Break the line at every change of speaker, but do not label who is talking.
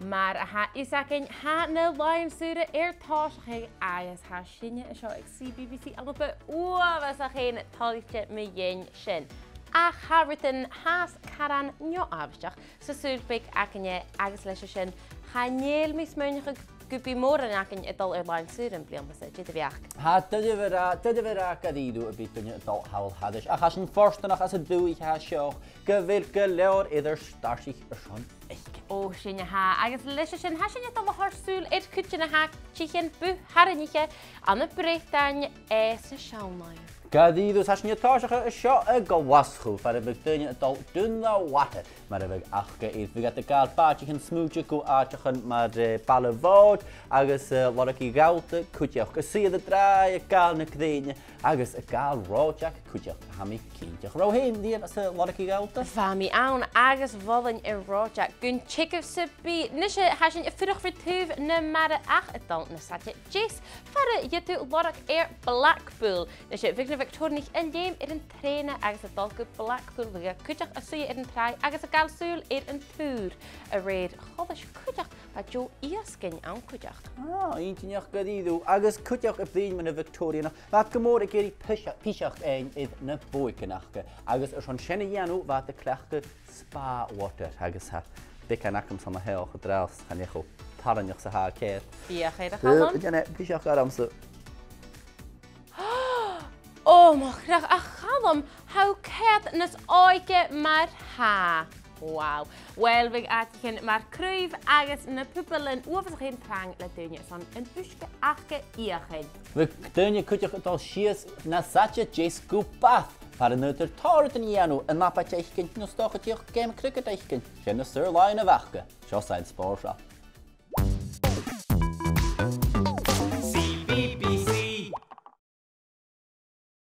Maar is een na lijn sturen eertaas geen eiers haar shinje en zo ik zie BBC al op was er geen talje met jen shin. Ach Harriton haas karan nyo afstach. Zo sulpik akanje agesleshen. Haneel mis munige gupi morgen akin het al lijn sturen blijven zitten te werk.
Ha dit weer akadido een beetje het al haal hadden. Ach als een voorste nog als het doe ik ha show. Gewilke leor ieder starsig schon.
O shinje ha agesleshen ha shinje al haar sul het kutje na ha chicken bu harinje aan het berichtanje se schaunai.
Gadido has je tasje show een gewascho voor de betunie het al dunne water. Maar we achke is we gaat de kaal paatje en smootje ko aatje maar de palle woud agus wat ik goulte kutje ook zie de draai kaal ne kreetje agus een kaal roodjak kutje hami kindje roheen die as wat ik goulte.
Fami aan agus wallen in roodjak kun chicken sippy nisje has je vroeg vertuif ne maar ach het dan ne satje jes voor je tu wat ik Blackpool nisje Victoria en game in een trainer agus het dalke Blackpool we kutje zie in een traai agus sul er een tuur. Een raid. God, als je kutjach, wat jou eersken aan kutjach.
Ah, eentje nog gadido. Agus kutjach op de met de Victoria. Wat gemoord ik die pischach in een boekenachke. Agus schon schöne janu wat de klachke spa water. Agus ha. Dikke nakum van de heel gedraals. Gaan je goed. Tarren je ze haar keer.
Ja, ga je dat gaan?
Ja, nee, pischach garam ze.
Oh, maar graag achalom. How cat nes oike maar ha. Wow. Wel, we gaan maar kruif agus na puppelen over geen prang laat doen van een uske achke iegen.
We doen je kutje het al schies na satje jes kupath. Para nuter tarten janu en napatje ik kind nog toch het je game cricket ik kind. Jenna Sir line wachke. Zo zijn sportsa.